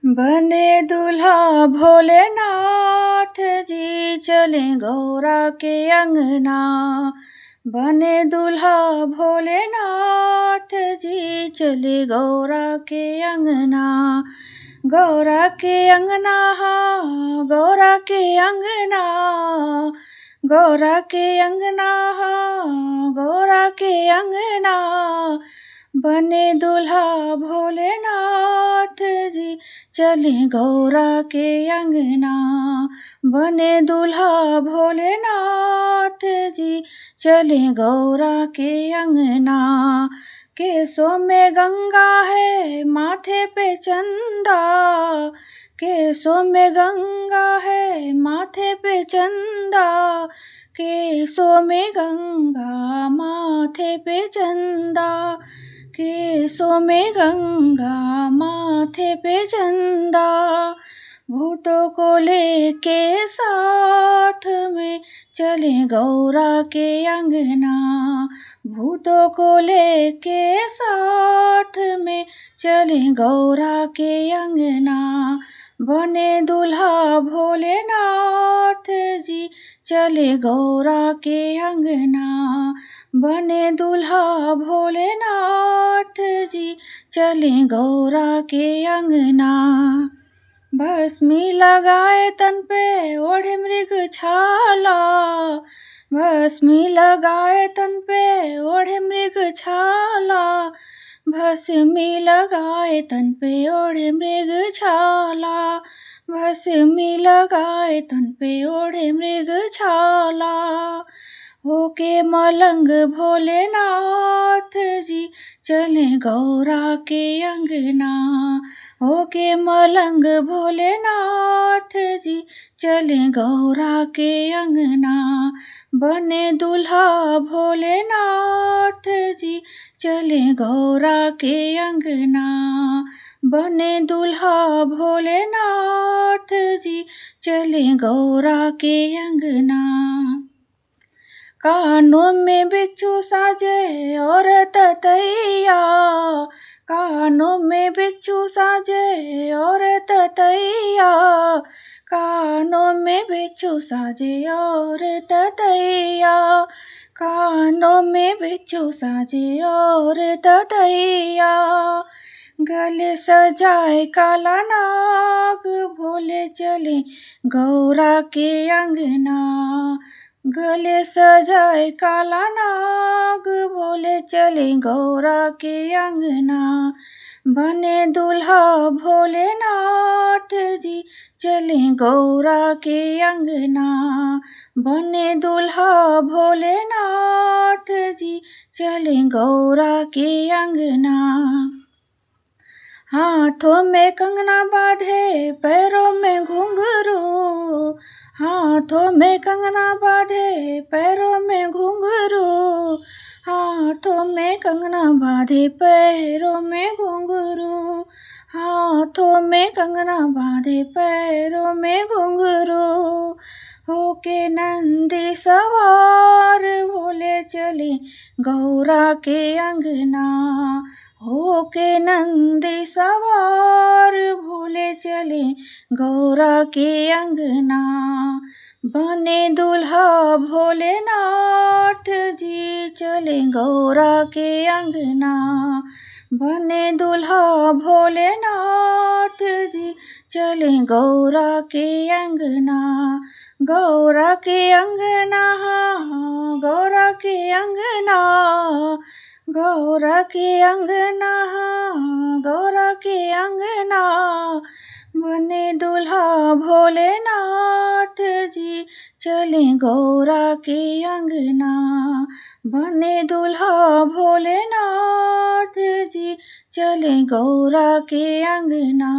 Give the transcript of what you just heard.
बने दूल्हा भोलेनाथ जी चले गौरा के अंगना। बने दूल्हा भोलेनाथ जी चले गौरा के अंगना। गौरा के अंगना हाँ गौरा के अंगना। गौरा के अंगना हाँ गौरा के अंगना। बने दूल्हा भोलेनाथ जी चले गौरा के अंगना। बने दूल्हा भोलेनाथ जी चले गौरा के अंगना। केसों में गंगा है माथे पे चंदा। केसों में गंगा है माथे पे चंदा। केसों में गंगा माथे पे चंदा। केसों में गंगा माथे पे चंदा। भूतों को लेके साथ में चले गौरा के अंगना। भूतों को लेके साथ में चले गौरा के अंगना। बने दूल्हा भोलेनाथ जी चले गौरा के अंगना। बने दूल्हा भोलेनाथ जी चले गौरा के अंगना। भस्मी लगाए तन पे ओढ़े मृग छाला। भस्मी लगाए तन पे ओढ़े मृग छाला। भस्मी लगाए तन पे ओढ़े मृग छाला। भस्मी लगाए तन पे ओढ़े मृग छाला। होके मलंग भोलेनाथ जी चले गौरा के अंगना। होके मलंग भोलेनाथ जी चले गौरा के अंगना। बने दूल्हा भोलेनाथ जी चले गौरा के अंगना। बने दूल्हा भोलेनाथ जी चले गौरा के अंगना। कानों में बिच्छू साजे और ततैया। कानों में बिच्छू साजे और ततैया। कानों में बिच्छू साजे और ततैया। कानों में बिच्छू साजे और ततैया। गले सजाए काला नाग भोले चले गौरा के अंगना। गले सजाए काला नाग भोले चले गौरा के अंगना। बने दूल्हा भोलेनाथ जी चले गौरा के अंगना। बने दूल्हा भोलेनाथ जी चले गौरा के अंगना। हाथों में कंगना बांधे पैरों में घुंघरू। हाथों में कंगना बांधे पैरों में घुंघरू। हाथों में कंगना बांधे पैरों में घुंघरू। हाथों में कंगना बांधे पैरों में घुंघरू। होके नंदी सवार भोले चले गौरा के अंगना। होके नंदी सवार भोले चले गौरा के अंगना। बने दूल्हा भोलेनाथ जी चले गौरा के अंगना। बने दूल्हा भोलेनाथ जी चले गौरा के अंगना। गौरा के अंगना हाँ गौरा के अंगना। गौरा के अंगना हाँ गौरा के अंगना। बने दूल्हा भोलेनाथ जी चले गौरा के अंगना। बने दूल्हा भोलेनाथ जी चले गौरा के अंगना।